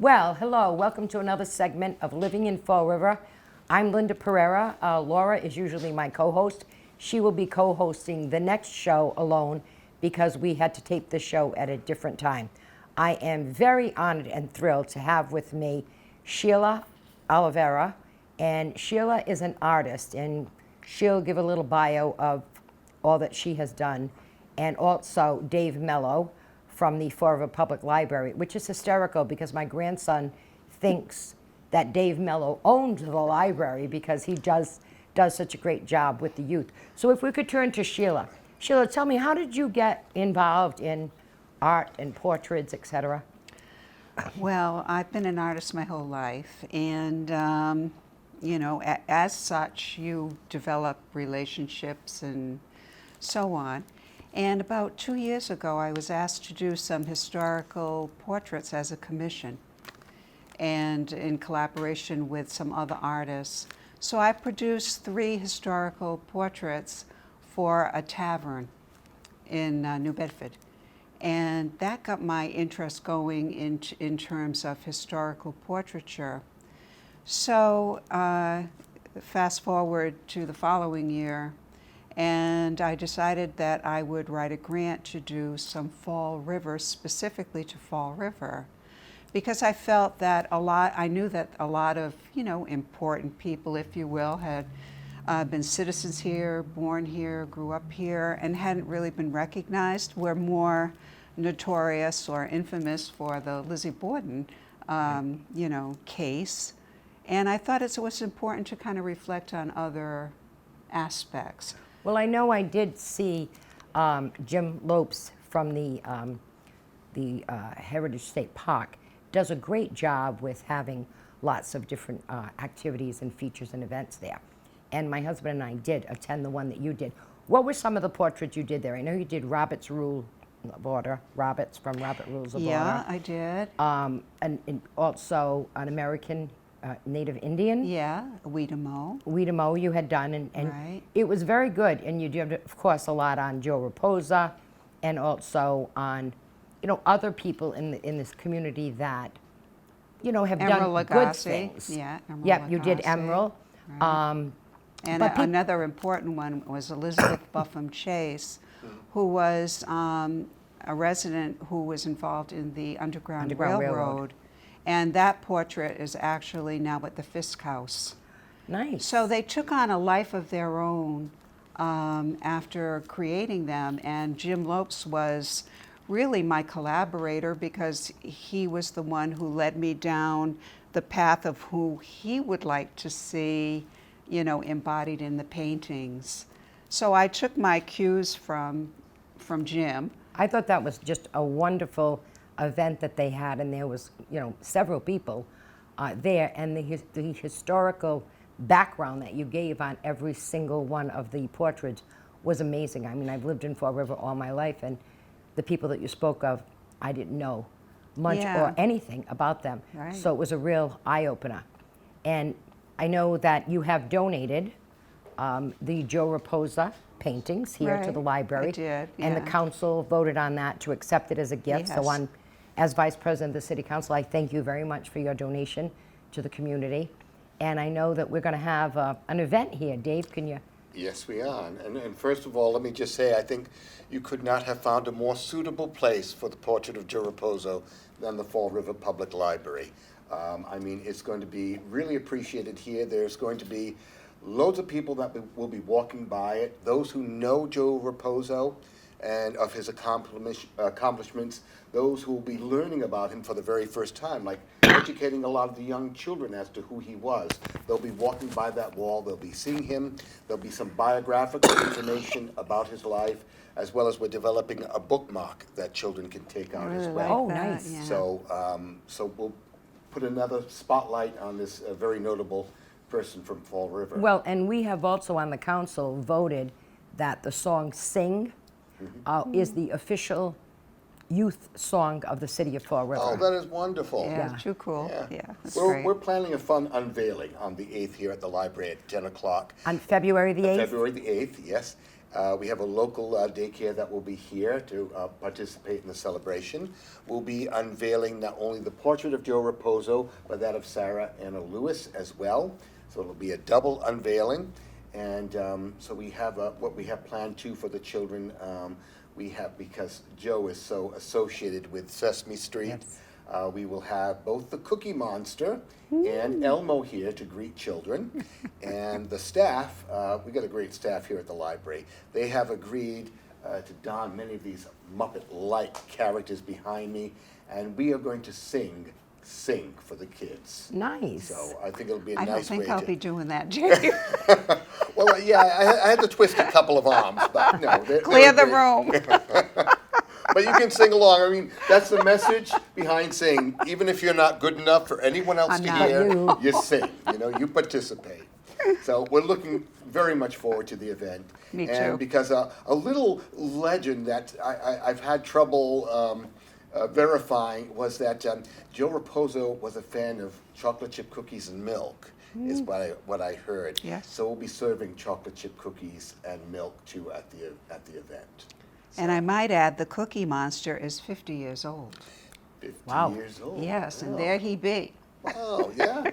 Well, hello. Welcome to another segment of Living in Fall River. I'm Linda Pereira. Laura is usually my co-host. She will be co-hosting the next show alone because we had to tape the show at a different time. I am very honored and thrilled to have with me Sheila Oliveira. And Sheila is an artist, and she'll give a little bio of all that she has done. And also Dave Mello from the Fall River Public Library, which is hysterical because my grandson thinks that Dave Mello owned the library because he does such a great job with the youth. So if we could turn to Sheila. Sheila, tell me, how did you get involved in art and portraits, etc.? Well, I've been an artist my whole life, and as such, you develop relationships and so on. And about 2 years ago, I was asked to do some historical portraits as a commission, and in collaboration with some other artists. So I produced 3 historical portraits for a tavern in New Bedford. And that got my interest going in terms of historical portraiture. So fast forward to the following year, and I decided that I would write a grant to do some Fall River, specifically to Fall River, because I felt that I knew that a lot of, important people, if you will, had been citizens here, born here, grew up here, and hadn't really been recognized. Were more notorious or infamous for the Lizzie Borden, case. And I thought it was important to kind of reflect on other aspects. Well, I know I did see Jim Lopes from the Heritage State Park does a great job with having lots of different activities and features and events there. And my husband and I did attend the one that you did. What were some of the portraits you did there? I know you did Robert's Rule of Order, Roberts from Robert Rules of Order. Yeah, I did. And also an American Native Indian. Yeah, Weedamo. Weedamo you had done, and Right. It was very good. And you did, of course, a lot on Joe Raposo, and also on, other people in this community that, have Emerald done good Lagasse. things. Yeah, Emerald Yep, you did Lagasse. Emerald. Right. And another important one was Elizabeth Buffum Chase, who was a resident who was involved in the Underground Railroad. And that portrait is actually now at the Fisk House. Nice. So they took on a life of their own after creating them. And Jim Lopes was really my collaborator because he was the one who led me down the path of who he would like to see, embodied in the paintings. So I took my cues from Jim. I thought that was just a wonderful event that they had, and there was, several people there, and the historical background that you gave on every single one of the portraits was amazing. I mean, I've lived in Fall River all my life, and the people that you spoke of, I didn't know much or anything about them. Right. So it was a real eye-opener. And I know that you have donated the Joe Raposo paintings here to the library. I did, And the yeah. council voted on that to accept it as a gift. So Yes. as Vice President of the City Council, I thank you very much for your donation to the community. And I know that we're going to have an event here. Dave, can you? Yes, we are. And first of all, let me just say, I think you could not have found a more suitable place for the portrait of Joe Raposo than the Fall River Public Library. It's going to be really appreciated here. There's going to be loads of people that will be walking by it. Those who know Joe Raposo and of his accomplishments, those who will be learning about him for the very first time, like educating a lot of the young children as to who he was. They'll be walking by that wall, they'll be seeing him, there'll be some biographical information about his life, as well as we're developing a bookmark that children can take out as well. Oh, nice. Yeah. So we'll put another spotlight on this very notable person from Fall River. Well, and we have also on the council voted that the song Sing is the official youth song of the city of Fall River. Oh, that is wonderful. Yeah, Yeah. too cool. Yeah, that's We're great. planning a fun unveiling on the 8th here at the library at 10 o'clock. On February the 8th? February the 8th, yes. We have a local daycare that will be here to participate in the celebration. We'll be unveiling not only the portrait of Joe Raposo, but that of Sarah Anna Lewis as well. So it'll be a double unveiling. And so we have what we have planned too for the children. We have, because Joe is so associated with Sesame Street, Yes. We will have both the Cookie Monster and Elmo here to greet children. And the staff, we got a great staff here at the library. They have agreed to don many of these Muppet-like characters behind me, and we are going to sing for the kids. Nice. So I think it'll be a I nice don't way think I'll to. be doing that, Jay. Well, yeah, I had to twist a couple of arms, but no. Clear the great. room. But you can sing along. I mean, that's the message behind saying, even if you're not good enough for anyone else I'm to not. hear, You. you sing. You know, you participate. So we're looking very much forward to the event. Me And too. because a little legend that I've had trouble verifying was that Joe Raposo was a fan of chocolate chip cookies and milk, is what I heard. Yes. So we'll be serving chocolate chip cookies and milk too at the event. And I might add, the Cookie Monster is 50 years old. 50 Wow. years old. Yes, and Wow. there he be. Wow, yeah.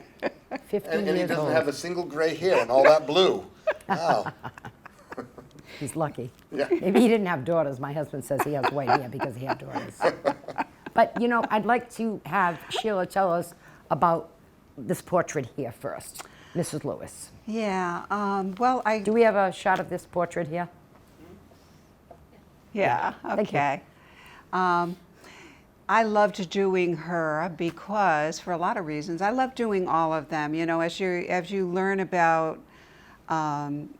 50 And he years doesn't old. have a single gray hair and all that blue. Wow. He's lucky. Yeah. Maybe he didn't have daughters. My husband says he has white hair because he had daughters. But, you know, I'd like to have Sheila tell us about this portrait here first. Mrs. Lewis. Yeah, Do we have a shot of this portrait here? Yeah, Thank you. okay. I loved doing her because, for a lot of reasons, I love doing all of them. You know, as you learn about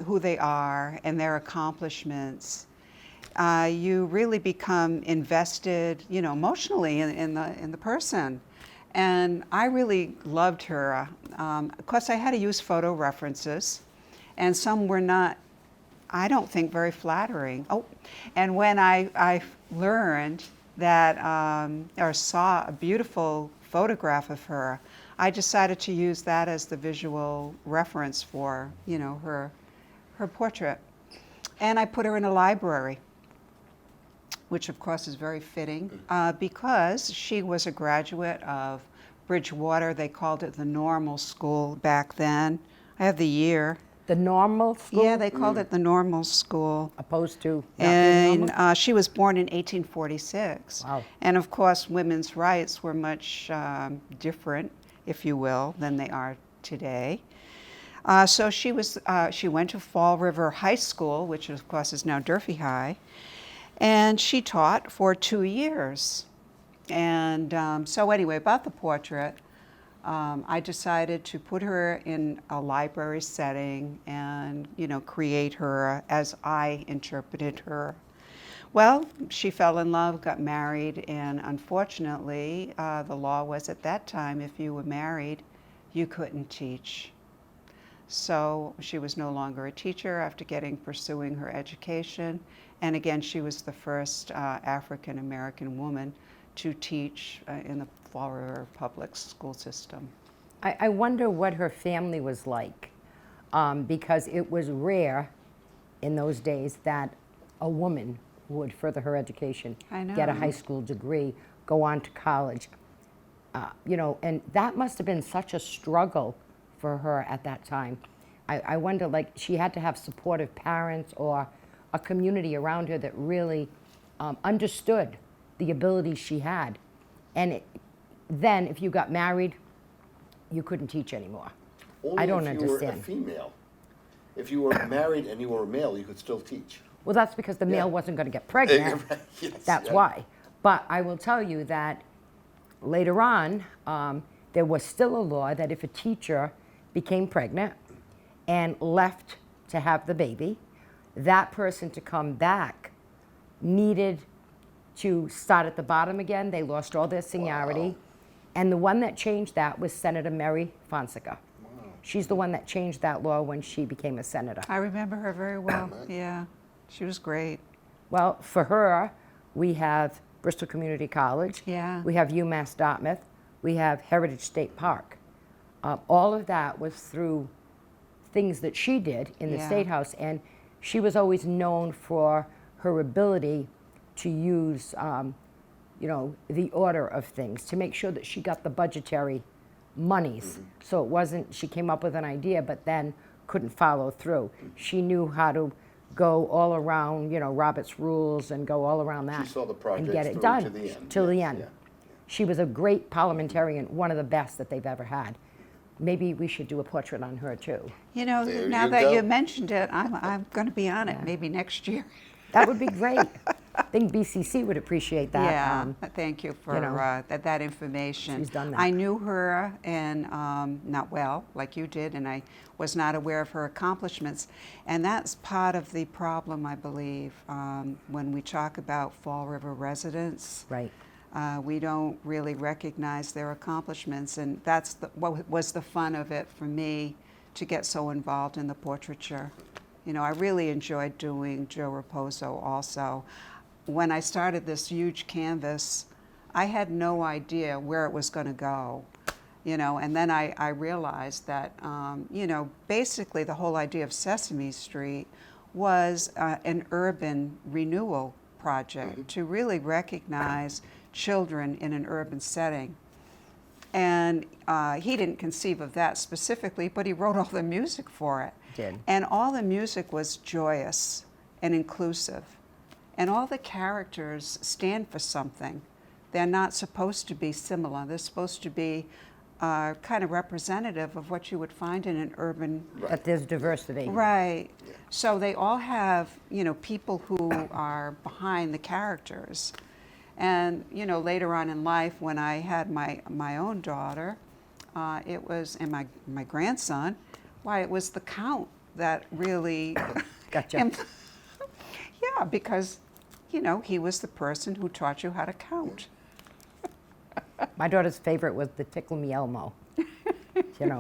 who they are and their accomplishments, you really become invested, you know, emotionally in the person. And I really loved her. Of course, I had to use photo references, and some were not, I don't think, very flattering. Oh, and when I learned that, or saw a beautiful photograph of her, I decided to use that as the visual reference for, you know, her portrait. And I put her in a library, which of course is very fitting, because she was a graduate of Bridgewater. They called it the normal school back then. I have the year. The normal school? Yeah, they called it the normal school. Opposed to not being normal? And she was born in 1846. Wow. And of course, women's rights were much different, if you will, than they are today. So she went to Fall River High School, which of course is now Durfee High, and she taught for 2 years. And so anyway, about the portrait, I decided to put her in a library setting and, you know, create her as I interpreted her. Well, she fell in love, got married, and unfortunately, the law was at that time, if you were married, you couldn't teach. So she was no longer a teacher after pursuing her education. And again, she was the first African American woman to teach in the Fall River public school system. I wonder what her family was like, because it was rare in those days that a woman would further her education, I know. get a high school degree, go on to college. You know, and that must have been such a struggle for her at that time. I wonder, like, she had to have supportive parents or a community around her that really understood the ability she had. And then, if you got married, you couldn't teach anymore. Only I don't if you were a understand. female. If you were married and you were a male, you could still teach. Well, that's because the male Yeah. wasn't going to get pregnant. Yes, That's yeah. why. But I will tell you that later on, there was still a law that if a teacher became pregnant and left to have the baby, that person to come back needed to start at the bottom again. They lost all their seniority. Wow. And the one that changed that was Senator Mary Fonseca. She's the one that changed that law when she became a senator. I remember her very well. Yeah, she was great. Well, for her, we have Bristol Community College. Yeah. We have UMass Dartmouth. We have Heritage State Park. All of that was through things that she did in the Yeah. State House. And she was always known for her ability to use, the order of things to make sure that she got the budgetary monies. So it wasn't, she came up with an idea, but then couldn't follow through. She knew how to go all around, Robert's rules and go all around that. She saw the and project get it through done to the end. till the Yes, end. yeah. She was a great parliamentarian, one of the best that they've ever had. Maybe we should do a portrait on her too. You know, There now you that go. you mentioned it, I'm going to be on it maybe next year. That would be great. I think BCC would appreciate that. Yeah, thank you for know, that information. she's done that. I knew her and not well, like you did, and I was not aware of her accomplishments. And that's part of the problem, I believe, when we talk about Fall River residents. Right. We don't really recognize their accomplishments, and that's what was the fun of it for me to get so involved in the portraiture. I really enjoyed doing Joe Raposo also. When I started this huge canvas, I had no idea where it was going to go, and then I realized that, basically the whole idea of Sesame Street was an urban renewal project to really recognize children in an urban setting. And he didn't conceive of that specifically, but he wrote all the music for it. Did. And all the music was joyous and inclusive. And all the characters stand for something. They're not supposed to be similar. They're supposed to be kind of representative of what you would find in an urban. That there's diversity. Right. So they all have, people who are behind the characters. And, later on in life, when I had my own daughter, it was, and my grandson, it was the count that really. Gotcha. Yeah, because, he was the person who taught you how to count. My daughter's favorite was the Tickle Me Elmo.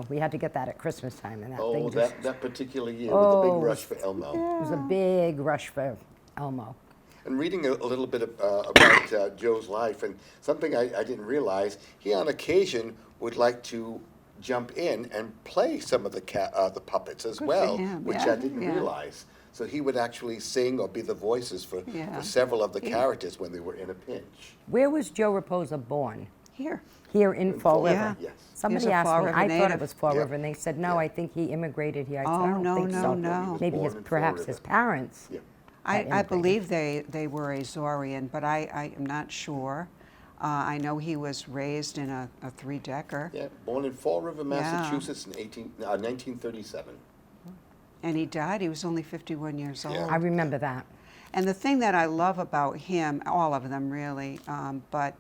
We had to get that at Christmas time, and that Oh, thing just, that particular year was a Oh, big rush for Elmo. it was a big rush for Elmo. And reading a little bit about Joe's life, and something I didn't realize, he on occasion would like to jump in and play some of the puppets as Good for well, him, which yeah, I didn't yeah. realize. So he would actually sing or be the voices for several of the characters when they were in a pinch. Where was Joe Raposo born? Here. Here in Fall Fall River. River, yes. Somebody He's a asked Fall me, River I thought it native. was Fall Yeah. River, and they said, no, Yeah. I think he immigrated here. I said, Oh, I don't no, think no, so. no. Maybe Born in Fall perhaps River. his parents. Yeah. I immigrated. believe they were Azorian, but I am not sure. I know he was raised in a three-decker, Yeah, born in Fall River, Massachusetts in 1937. and he died. He was only 51 years old. Yeah. I remember that. And the thing that I love about him, all of them really, but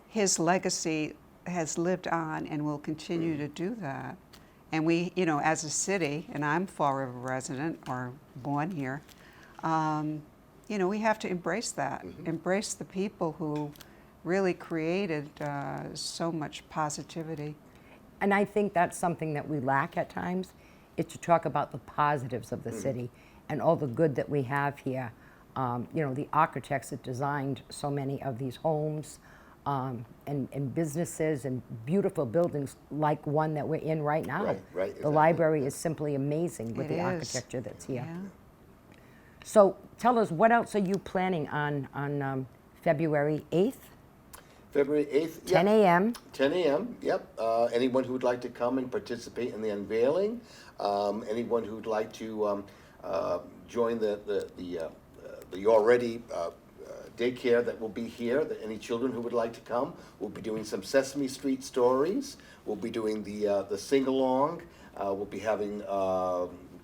his legacy has lived on and will continue to do that. And we, as a city, and I'm Fall River resident or born here, we have to embrace that, embrace the people who really created so much positivity. And I think that's something that we lack at times, is to talk about the positives of the city and all the good that we have here. The architects that designed so many of these homes and businesses and beautiful buildings like one that we're in right now. Right, The exactly. library is simply amazing with It the is. architecture that's here. Yeah. So tell us, what else are you planning on February 8th, February 8th. 10 a.m.? 10 a.m., yep. Anyone who would like to come and participate in the unveiling, anyone who'd like to join the already daycare that will be here, any children who would like to come, we'll be doing some Sesame Street stories, we'll be doing the sing-along, we'll be having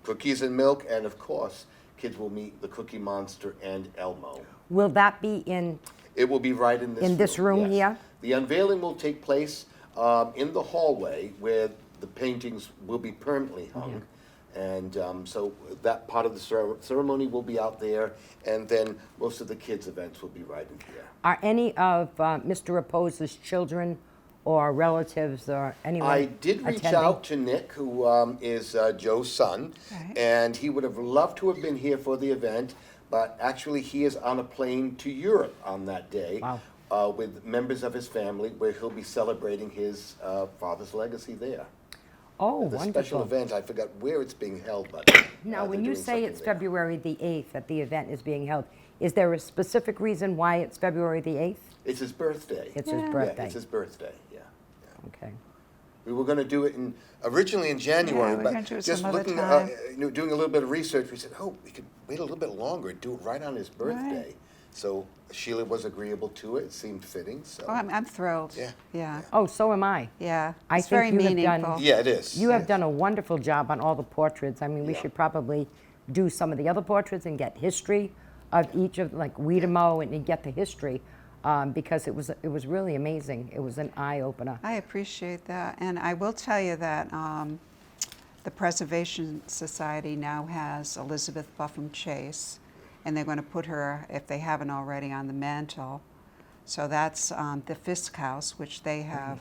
cookies and milk, and of course, kids will meet the Cookie Monster and Elmo. Will that be in? It will be right in this room. In this room yes. here? The unveiling will take place in the hallway where the paintings will be permanently hung. And so that part of the ceremony will be out there, and then most of the kids' events will be right in here. Are any of Mr. Raposo's children or relatives or anyone I did reach attending? out to Nick, who is Joe's son, Right. and he would have loved to have been here for the event, but actually he is on a plane to Europe on that day. Wow. With members of his family, where he'll be celebrating his father's legacy there. Oh, the special wonderful. event. I forgot where it's being held, but Now, they're when you doing say something it's there. February the 8th that the event is being held, is there a specific reason why it's February the 8th? It's his birthday. It's his Yeah. birthday. Yeah, it's his birthday. Yeah. Okay. We were going to do it originally in January, Yeah, we're but gonna do it just some other looking, time. doing a little bit of research, we said, oh, we could wait a little bit longer and do it right on his birthday. So Sheila was agreeable to it. It seemed fitting. So Oh, I'm thrilled. Yeah. Yeah. Oh, so am I. Yeah. I It's think very you have done- meaningful. yeah, it is. You have Yes. done a wonderful job on all the portraits. I mean, we Yeah. should probably do some of the other portraits and get history of each of, like Wiedemo, and get the history, because it was really amazing. It was an eye opener. I appreciate that. And I will tell you that the Preservation Society now has Elizabeth Buffum Chase, and they're going to put her, if they haven't already, on the mantle. So that's the Fisk House, which they have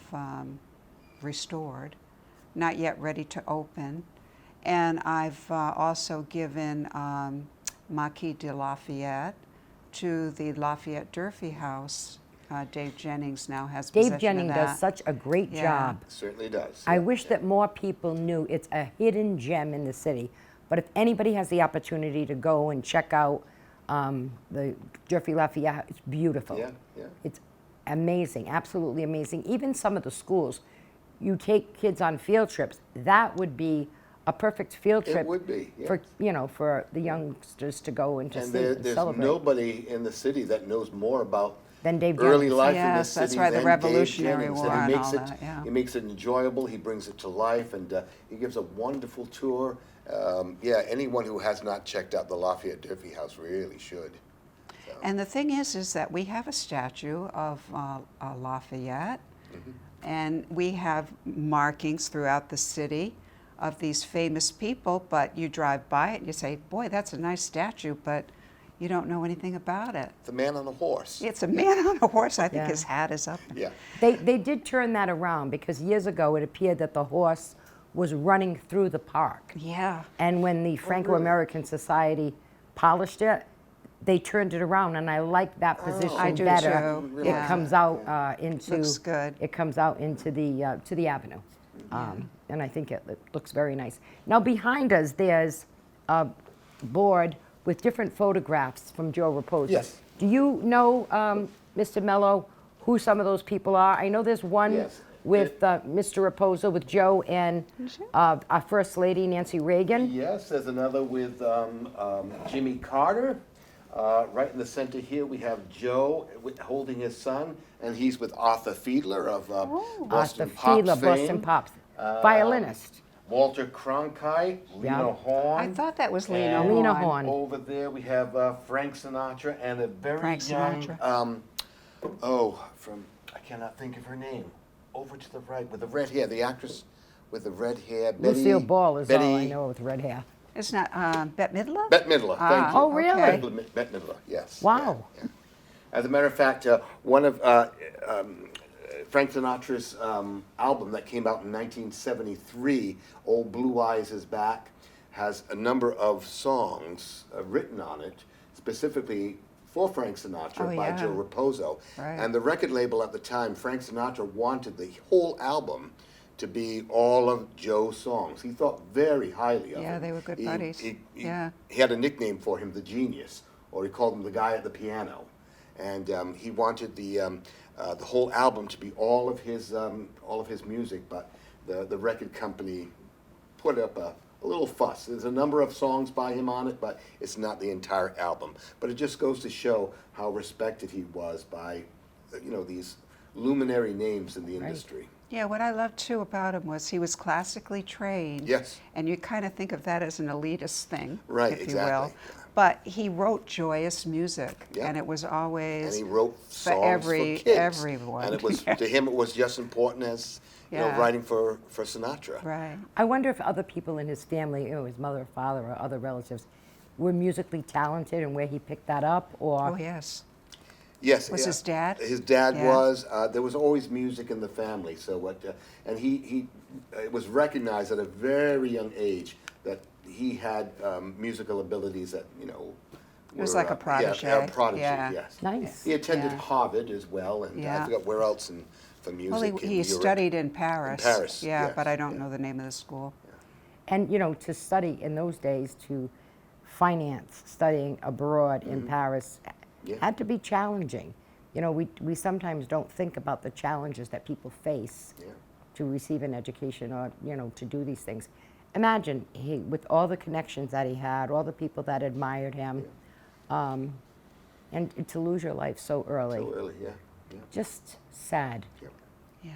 restored, not yet ready to open. And I've also given Marquis de Lafayette to the Lafayette Durfee House. Dave Jennings now has possession Dave of Jennings that. does such a great Yeah. job. Certainly does. I yeah, wish yeah. that more people knew it's a hidden gem in the city. But if anybody has the opportunity to go and check out the Durfee Lafayette, it's beautiful. Yeah, yeah. It's amazing, absolutely amazing. Even some of the schools, you take kids on field trips, that would be a perfect field It trip would be, yeah. for the youngsters to go and to And see and there's celebrate. nobody in the city that knows more about Than Dave early Jennings. life in Yes, this city that's right, the than Revolutionary Dave Jennings. War And and he makes all it, that, yeah. he makes it enjoyable. He brings it to life, and he gives a wonderful tour. Yeah, anyone who has not checked out the Lafayette Durfee House really should. And the thing is that we have a statue of Lafayette, and we have markings throughout the city of these famous people, but you drive by it and you say, boy, that's a nice statue, but you don't know anything about it. The man on a horse. It's a man on a horse. I think Yeah. his hat is up. Yeah. They did turn that around because years ago it appeared that the horse was running through the park. Yeah. And when the Franco-American Society polished it, they turned it around, and I like that position I do better. too, It yeah. comes out into Looks good. It comes out into the avenue, and I think it looks very nice. Now behind us, there's a board with different photographs from Joe Raposo. Yes. Do you know, Mr. Mello, who some of those people are? I know there's one Yes. with Mr. Raposo, with Joe and our First Lady, Nancy Reagan. Yes, there's another with Jimmy Carter. Right in the center here, we have Joe holding his son, and he's with Arthur Fiedler of Boston Arthur Pops Fiedler, fame. Boston Pops. Violinist. Walter Cronkite, Yeah. Lena Horne. I thought that was Lena and Horne. Lena Horne. Over there, we have Frank Sinatra and a very Frank young, Sinatra. I cannot think of her name. Over to the right with the red hair, the actress with the red hair. Lucille Ball is Betty, all I know with red hair. It's not Bette Midler? Bette Midler, thank you. Oh, really? okay. Bette Midler, yes. Wow. Yeah, yeah. As a matter of fact, one of Frank Sinatra's album that came out in 1973, Old Blue Eyes Is Back, has a number of songs written on it, specifically for Frank Sinatra Oh, by yeah. Joe Raposo. Right. And the record label at the time, Frank Sinatra wanted the whole album to be all of Joe's songs. He thought very highly of him. Yeah, they were good buddies. Yeah. He had a nickname for him, the Genius, or he called him the guy at the piano. And he wanted the whole album to be all of his music, but the record company put up a little fuss. There's a number of songs by him on it, but it's not the entire album. But it just goes to show how respected he was by, these luminary names in the industry. Yeah, what I loved too about him was he was classically trained. Yes. And you kind of think of that as an elitist thing, Right, if you exactly. will. But he wrote joyous music, Yeah. and it was always And he wrote songs every- for kids. everyone. And it was to him, it was just important as Yeah. writing for Sinatra. right. I wonder if other people in his family, his mother or father or other relatives, were musically talented and where he picked that up, or Oh yes. Yes. Was his dad? His dad Yeah. was. There was always music in the family. So and he it was recognized at a very young age that he had musical abilities that It was like a protege. Yeah, a prodigy, Yeah. yes. Nice. He attended Yeah. Harvard as well, and I Yeah. forgot where else for music Well, in he Europe. studied in Paris. Paris, Yeah, yes, but I don't yeah. know the name of the school. And, you know, to study in those days, to finance studying abroad in Paris Yeah. had to be challenging. You know, we sometimes don't think about the challenges that people face Yeah. to receive an education or, you know, to do these things. Imagine with all the connections that he had, all the people that admired him, and to lose your life so early. So early, yeah. Yeah. Just sad. Yeah. Yeah.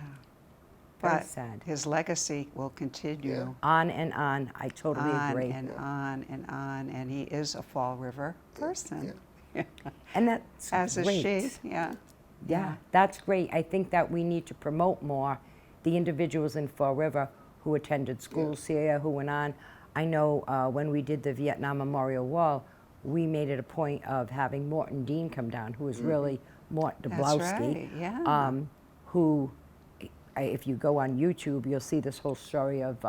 Very But sad. his legacy will continue. Yeah. On and on. I totally On agree. and on and on, and he is a Fall River person. And that's As is great. she. Yeah. Yeah, that's great. I think that we need to promote more the individuals in Fall River who attended schools here, who went on. I know when we did the Vietnam Memorial Wall, we made it a point of having Morton Dean come down, who is really Mort That's Dablowski, right, yeah. who, if you go on YouTube, you'll see this whole story of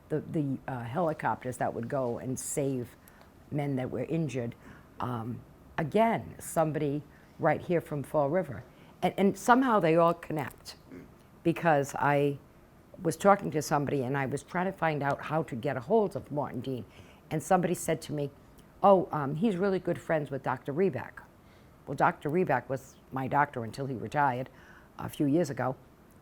the helicopters that would go and save men that were injured. Again, somebody right here from Fall River. And somehow they all connect, because I was talking to somebody and I was trying to find out how to get a hold of Martin Dean. And somebody said to me, oh, he's really good friends with Dr. Reback. Well, Dr. Reback was my doctor until he retired a few years ago.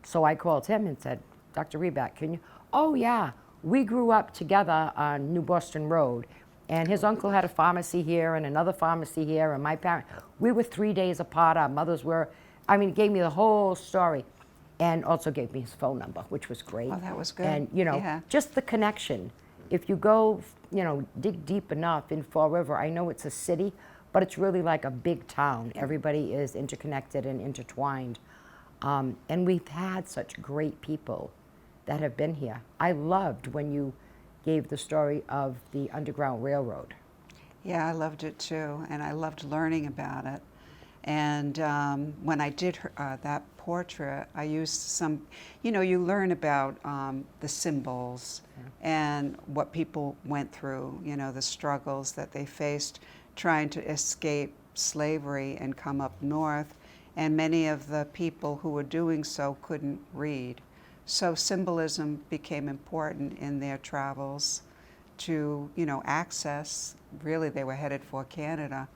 So I called him and said, Dr. Reback, can you? Oh, yeah, we grew up together on New Boston Road. And his uncle had a pharmacy here and another pharmacy here. And my parents, we were 3 days apart. Our mothers were, I mean, he gave me the whole story. And also gave me his phone number, which was great. Oh, that was good. And, you know, Yeah. just the connection. If you go, you know, dig deep enough in Fall River, I know it's a city, but it's really like a big town. Everybody is interconnected and intertwined. And we've had such great people that have been here. I loved when you gave the story of the Underground Railroad. Yeah, I loved it too, and I loved learning about it. And when I did that portrait, I used some, you know, you learn about the symbols and what people went through, you know, the struggles that they faced trying to escape slavery and come up north. And many of the people who were doing so couldn't read. So symbolism became important in their travels to, you know, access. Really, they were headed for Canada.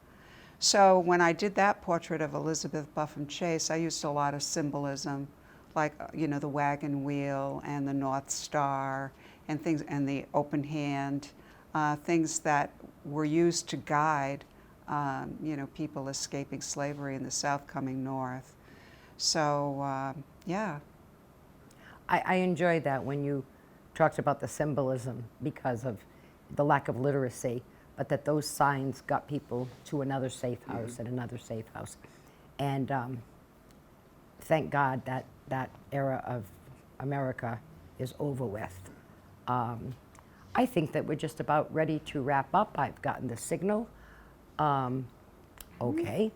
So when I did that portrait of Elizabeth Buffum Chase, I used a lot of symbolism, like, you know, the wagon wheel and the North Star and things, and the open hand, things that were used to guide, you know, people escaping slavery in the South coming north. So, yeah. I enjoyed that when you talked about the symbolism because of the lack of literacy, but that those signs got people to another safe house and another safe house. And thank God that that era of America is over with. I think that we're just about ready to wrap up. I've gotten the signal. Okay.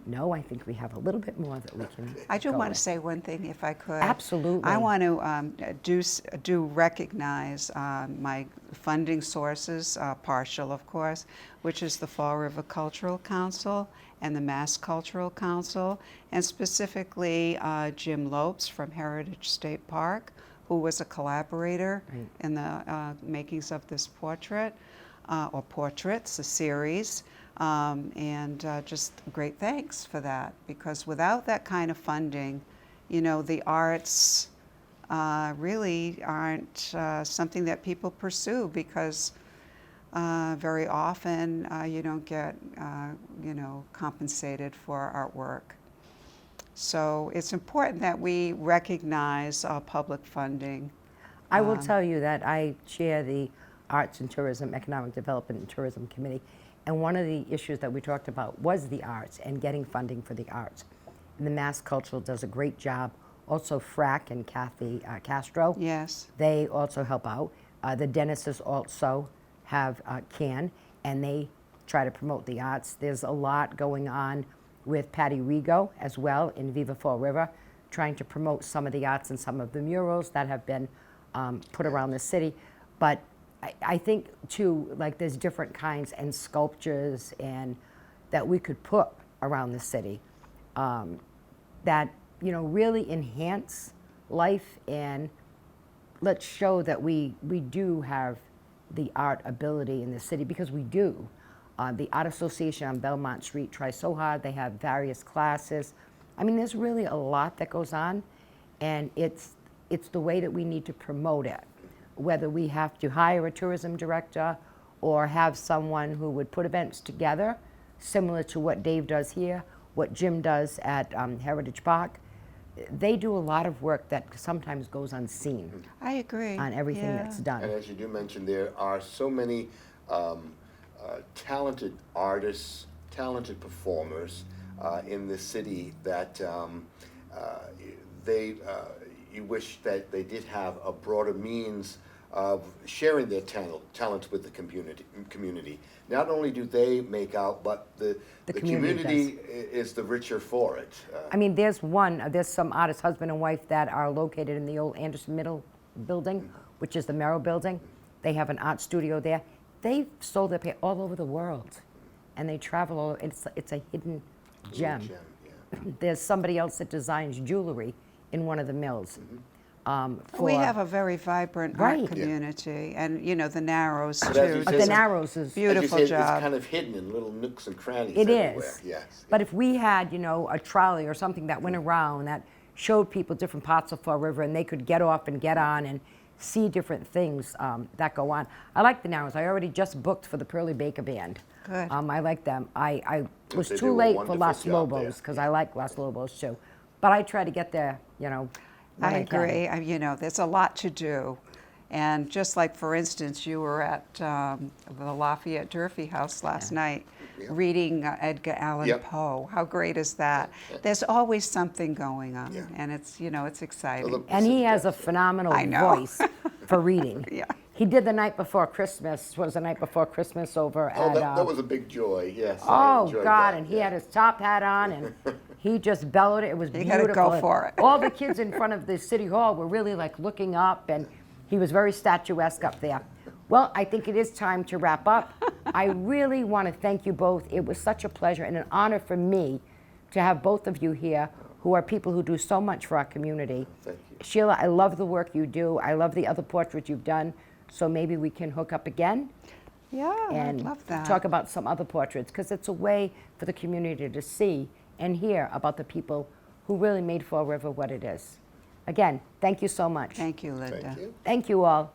No, I think we have a little bit more that we can. I do go want with. to say one thing, if I could. Absolutely. I want to do recognize my funding sources, partial, of course, which is the Fall River Cultural Council and the Mass Cultural Council, and specifically Jim Lopes from Heritage State Park, who was a collaborator in the makings of this portrait, or portraits, a series. And just great thanks for that, because without that kind of funding, you know, the arts really aren't something that people pursue, because very often you don't get, you know, compensated for artwork. So it's important that we recognize public funding. I will tell you that I chair the Arts and Tourism, Economic Development and Tourism Committee, and one of the issues that we talked about was the arts and getting funding for the arts. And the Mass Cultural does a great job. Also, Frack and Kathy Castro, Yes. they also help out. The Dennises also have CAN, and they try to promote the arts. There's a lot going on with Patty Rigo as well in Viva Fall River, trying to promote some of the arts and some of the murals that have been put around the city. But I think too, like there's different kinds and sculptures and that we could put around the city that, you know, really enhance life, and let's show that we do have the art ability in the city, because we do. The Art Association on Belmont Street tries so hard. They have various classes. I mean, there's really a lot that goes on, and it's the way that we need to promote it. Whether we have to hire a tourism director or have someone who would put events together, similar to what Dave does here, what Jim does at Heritage Park. They do a lot of work that sometimes goes unseen I agree. on everything Yeah. that's done. And as you do mention, there are so many talented artists, talented performers in this city that you wish that they did have a broader means of sharing their talents with the community. Not only do they make out, but the community community is the richer for it. I mean, there's some artists, husband and wife, that are located in the old Anderson Middle building, which is the Merrill building. They have an art studio there. They've sold their paint all over the world, and they travel all. It's a hidden gem. Yeah. There's somebody else that designs jewelry in one of the mills. We have a very vibrant Right. art community, and you know the Narrows But as too. you But said, the Narrows is. Beautiful As you said, job. It's kind of hidden in little nooks and crannies It everywhere. is. Yes. But if we had, you know, a trolley or something that went around that showed people different parts of Fall River, and they could get off and get on and see different things that go on. I like the Narrows. I already just booked for the Pearly Baker Band. Good. I like them. I was They too do a late for wonderful Las job there. Lobos, because I like Las Lobos too. But I try to get there, you know, when I can. agree. You know, there's a lot to do. And just like, for instance, you were at the Lafayette Durfee House last night reading Edgar Allan Yep. Poe. How great is that? There's always something going on, Yeah. and it's, you know, it's exciting. Well, And he has a phenomenal I know. voice for reading. Yeah. He did the night before Christmas, over Oh, at... that was a big joy, yes. I Oh, enjoyed God, that, and he yeah. had his top hat on, and he just bellowed it. It was You beautiful. gotta go And for it. all the kids in front of the city hall were really like looking up, and he was very statuesque up there. Well, I think it is time to wrap up. I really want to thank you both. It was such a pleasure and an honor for me to have both of you here, who are people who do so much for our community. Thank you. Sheila, I love the work you do. I love the other portraits you've done. So maybe we can hook up again Yeah, and I'd love that. talk about some other portraits, because it's a way for the community to see and hear about the people who really made Fall River what it is. Again, thank you so much. Thank you, Linda. Thank you. Thank you all.